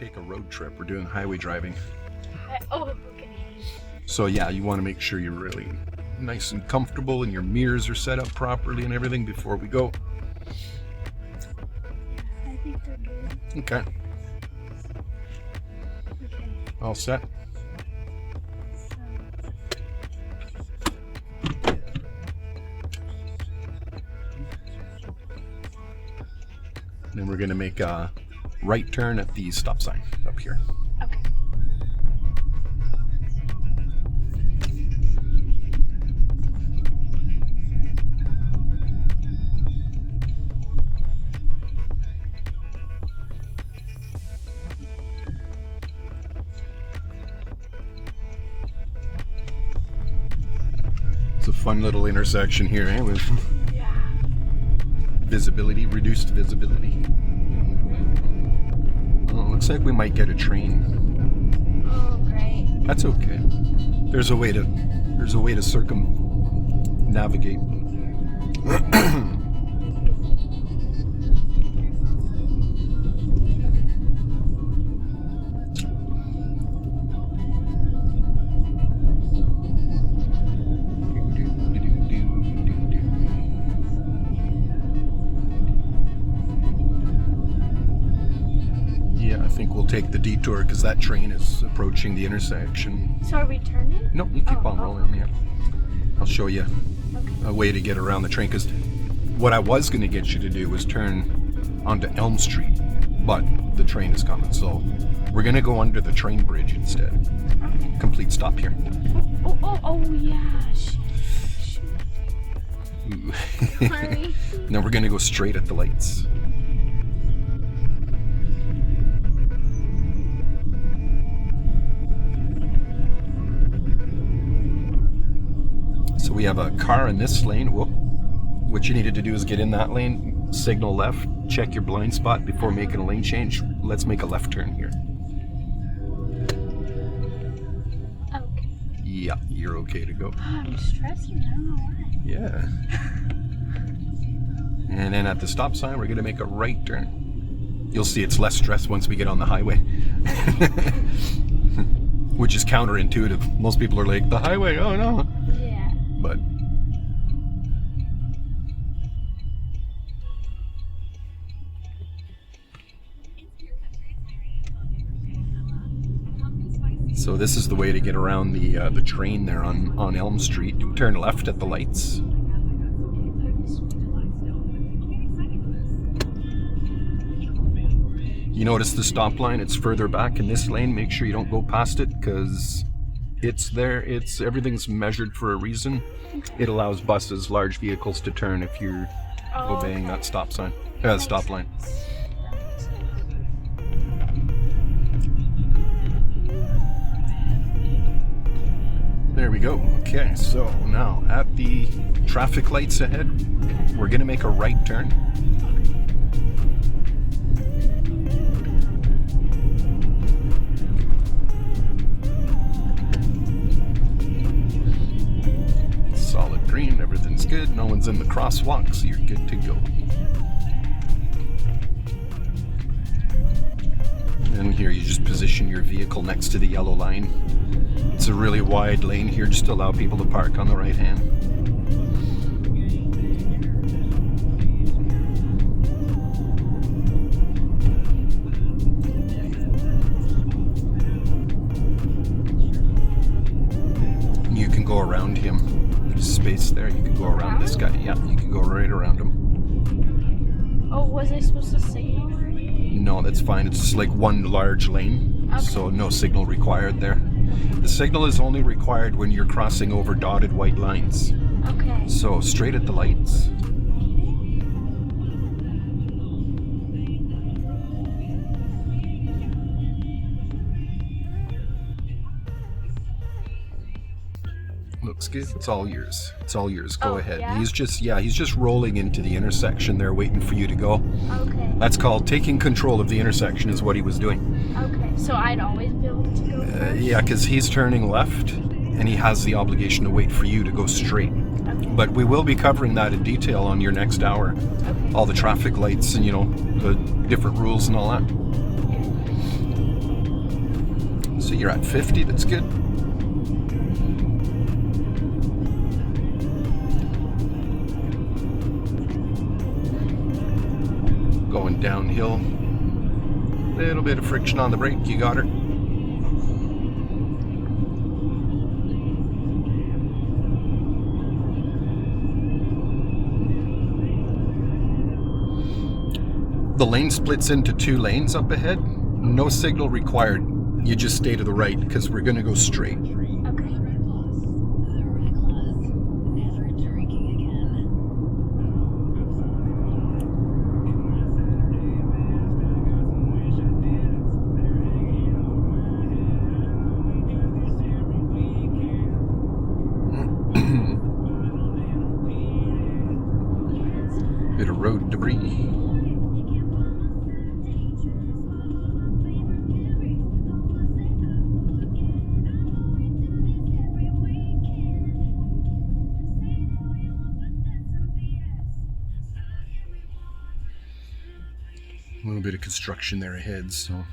take a road trip. We're doing highway driving. Oh, okay. So yeah, you want to make sure you're really nice and comfortable and your mirrors are set up properly and everything before we go. I think they're good. Okay. Okay. All set? So, Then we're going to make a right turn at the stop sign up here. okay. It's a fun little intersection here, eh? With Yeah. visibility, reduced visibility. Oh, looks like we might get a train. Oh, great. That's okay. There's a way to circumnavigate. Yeah, I think we'll take the detour because that train is approaching the intersection. So are we turning? No, you keep on Oh. rolling. Yeah, I'll show you Okay. a way to get around the train. Because what I was going to get you to do was turn onto Elm Street, but the train is coming, so we're going to go under the train bridge instead. Okay. Complete stop here. Oh, yeah. Shoot. Ooh. Sorry. Now we're going to go straight at the lights. So we have a car in this lane. Whoop. What you needed to do is get in that lane, signal left, check your blind spot before making a lane change. Let's make a left turn here. Okay. Yeah, you're okay to go. I'm stressing. I don't know why. Yeah. And then at the stop sign, we're going to make a right turn. You'll see it's less stress once we get on the highway. Which is counterintuitive. Most people are like, the highway, oh no. Yeah. But so this is the way to get around the train there on Elm Street. Turn left at the lights. You notice the stop line, it's further back in this lane. Make sure you don't go past it because it's there. Everything's measured for a reason. It allows buses, large vehicles to turn if you're obeying that stop sign. Stop line. There we go. Okay, so now at the traffic lights ahead, we're going to make a right turn. Solid green, everything's good. No one's in the crosswalk, so you're good to go. And here you just position your vehicle next to the yellow line. It's a really wide lane here just to allow people to park on the right hand. You can go around him. There's space there. You can go around this guy. Yeah, you can go right around him. Oh, was I supposed to signal already? No, that's fine. It's just like one large lane, Okay. so no signal required there. The signal is only required when you're crossing over dotted white lines. Okay. So straight at the lights. Looks good. It's all yours. It's all yours. Go Oh, ahead. yeah? He's just rolling into the intersection there waiting for you to go. Okay. That's called taking control of the intersection is what he was doing. Okay. So I'd always be able to go first? Yeah, because he's turning left and he has the obligation to wait for you to go straight. Okay. But we will be covering that in detail on your next hour. Okay. All the traffic lights and, the different rules and all that. So you're at 50, that's good. Going downhill. Little bit of friction on the brake, you got her. The lane splits into 2 lanes up ahead. No signal required. You just stay to the right because we're going to go straight. Okay. Bit of road debris. A little bit of construction there ahead, so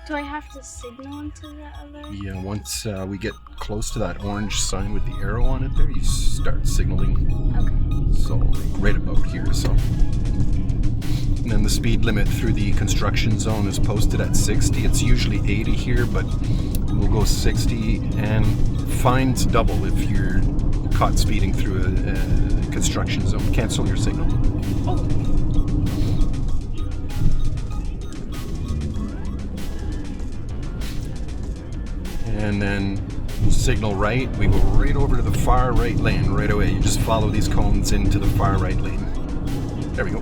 Do I have to signal into the other? yeah, once we get close to that orange sign with the arrow on it there, you start signaling. Okay. So right about here, so. And then the speed limit through the construction zone is posted at 60. It's usually 80 here, but we'll go 60, and fines double if you're caught speeding through a construction zone. Cancel your signal. Oh. And then signal right, we go right over to the far right lane right away. You just follow these cones into the far right lane. There we go.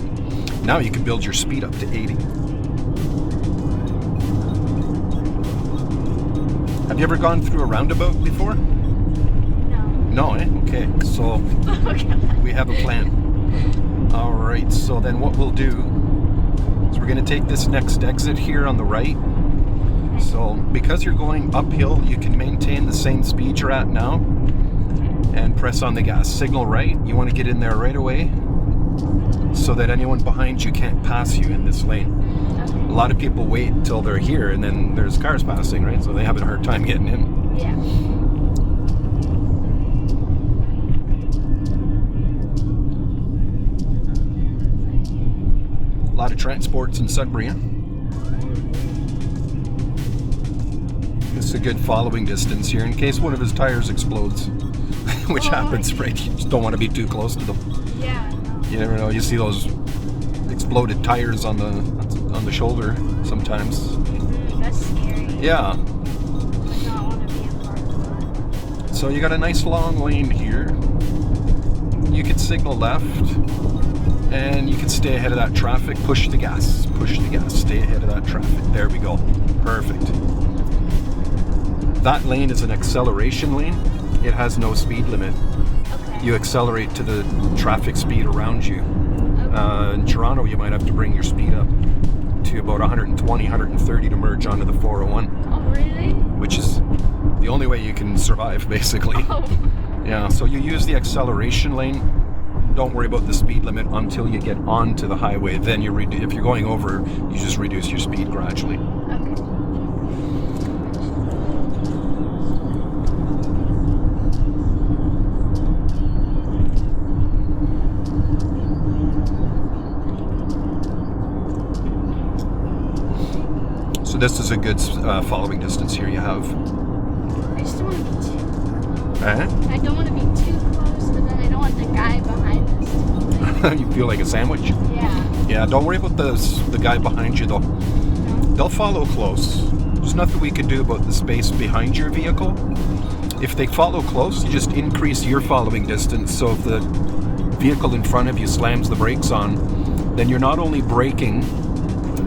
Now you can build your speed up to 80. Have you ever gone through a roundabout before? No. No, eh? Okay, so Okay. we have a plan. All right, so then what we'll do is we're going to take this next exit here on the right. So because you're going uphill, you can maintain the same speed you're at now and press on the gas. Signal right. You want to get in there right away so that anyone behind you can't pass you in this lane. Okay. A lot of people wait until they're here and then there's cars passing, right? So they have a hard time getting in. Yeah. A lot of transports in Sudbury. Huh? It's a good following distance here in case one of his tires explodes, which happens, right? You just don't want to be too close to them. Yeah. No. You never know. You see those exploded tires on the shoulder sometimes. That's scary. Yeah. I would not want to be a part of that. So you got a nice long lane here. You can signal left, and you can stay ahead of that traffic. Push the gas. Push the gas. Stay ahead of that traffic. There we go. Perfect. That lane is an acceleration lane. It has no speed limit. Okay. You accelerate to the traffic speed around you. In Toronto, you might have to bring your speed up to about 120, 130 to merge onto the 401, Oh, really? which is the only way you can survive, basically. Oh. Yeah, so you use the acceleration lane. Don't worry about the speed limit until you get onto the highway. Then if you're going over, you just reduce your speed gradually. Okay. So this is a good following distance here you have. I just don't want to be too. Uh-huh. I don't want to be too close, and then I don't want the guy behind us to. You feel like a sandwich? Yeah. Yeah, don't worry about the guy behind you though. No. They'll follow close. There's nothing we can do about the space behind your vehicle. If they follow close, you just increase your following distance. So if the vehicle in front of you slams the brakes on, then you're not only braking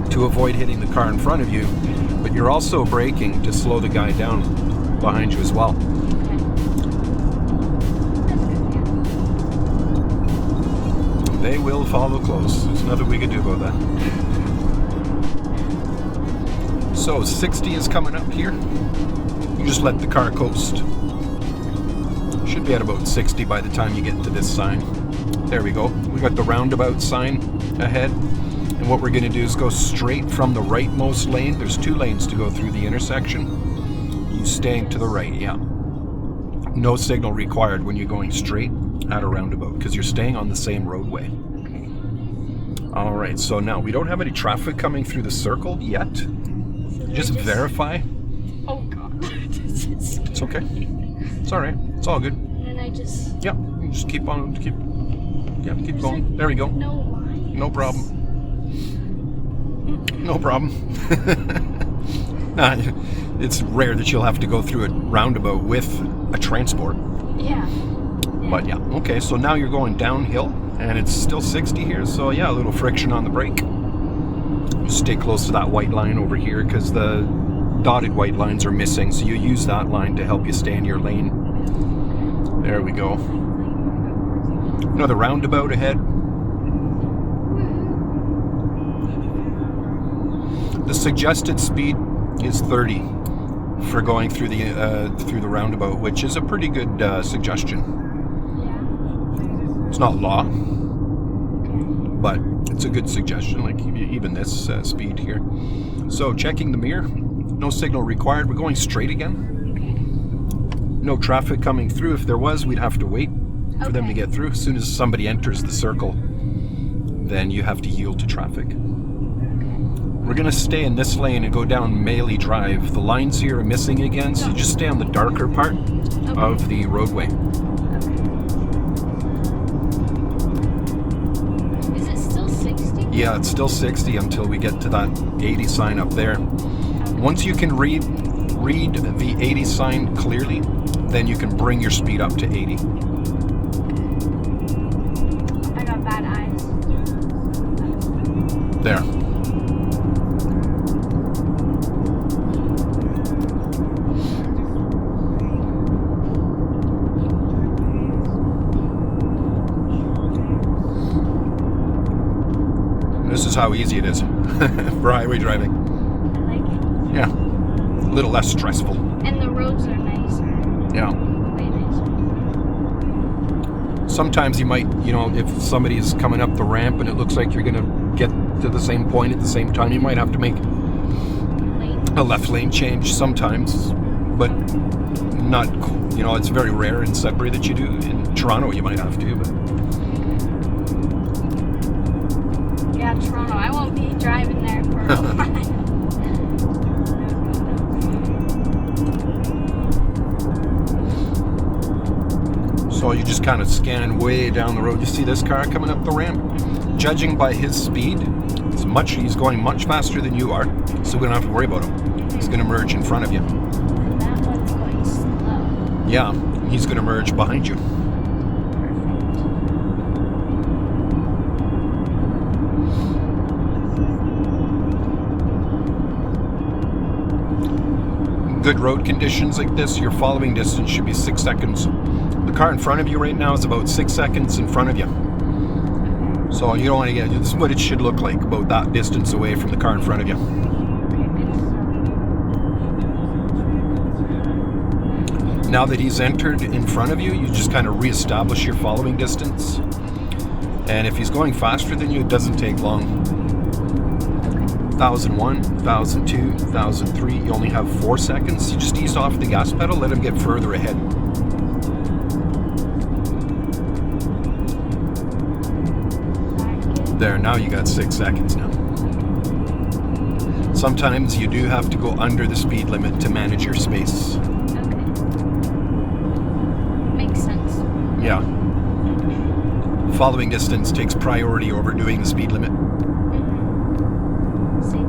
to avoid hitting the car in front of you, but you're also braking to slow the guy down behind you as well. Okay. That's good. Yeah. They will follow close. There's nothing we can do about that. So 60 is coming up here. You just let the car coast. Should be at about 60 by the time you get to this sign. There we go. We got the roundabout sign ahead. And what we're going to do is go straight from the rightmost lane. There's 2 lanes to go through the intersection. You staying to the right, yeah. No signal required when you're going straight at a roundabout because you're staying on the same roadway. Okay. All right, so now we don't have any traffic coming through the circle yet. So Just verify. Oh God. It's okay. It's all right. It's all good. And then I just. Yeah, you just keep on, keep going. There we go. No line. No problem. No problem. Nah, it's rare that you'll have to go through a roundabout with a transport. Yeah. But yeah, okay, so now you're going downhill and it's still 60 here, so yeah, a little friction on the brake. Stay close to that white line over here because the dotted white lines are missing, so you use that line to help you stay in your lane. There we go. Another roundabout ahead. The suggested speed is 30 for going through the roundabout, which is a pretty good suggestion. Yeah. It's not law, but it's a good suggestion, like even this speed here. So checking the mirror, no signal required. We're going straight again. No traffic coming through. If there was, we'd have to wait for them to get through. As soon as somebody enters the circle, then you have to yield to traffic. We're going to stay in this lane and go down Maley Drive. The lines here are missing again, so you just stay on the darker part of the roadway. Is it still 60? Yeah, it's still 60 until we get to that 80 sign up there. Once you can read the 80 sign clearly, then you can bring your speed up to 80. I got bad eyes. There. This is how easy it is for highway driving. I like it. Yeah. A little less stressful. And the roads are nicer. Yeah. Way nicer. Sometimes you might, if somebody is coming up the ramp and it looks like you're going to get to the same point at the same time, you might have to make a left lane change sometimes, but not, it's very rare in Sudbury that you do. In Toronto, you might have to, but. Yeah, Toronto. I won't be driving there for a while. So you just kind of scan way down the road. You see this car coming up the ramp? Judging by his speed, he's going much faster than you are, so we don't have to worry about him. He's going to merge in front of you. And that one's going slow. Yeah, he's going to merge behind you. Good road conditions like this, your following distance should be 6 seconds. The car in front of you right now is about 6 seconds in front of you. So you don't want to this is what it should look like, about that distance away from the car in front of you. Now that he's entered in front of you, you just kind of reestablish your following distance. And if he's going faster than you, it doesn't take long. 1001, 1002, 1003, you only have 4 seconds. You just ease off the gas pedal, let him get further ahead. There, now you got 6 seconds now. Sometimes you do have to go under the speed limit to manage your space. Okay. Makes sense. Yeah. Following distance takes priority over doing the speed limit. See?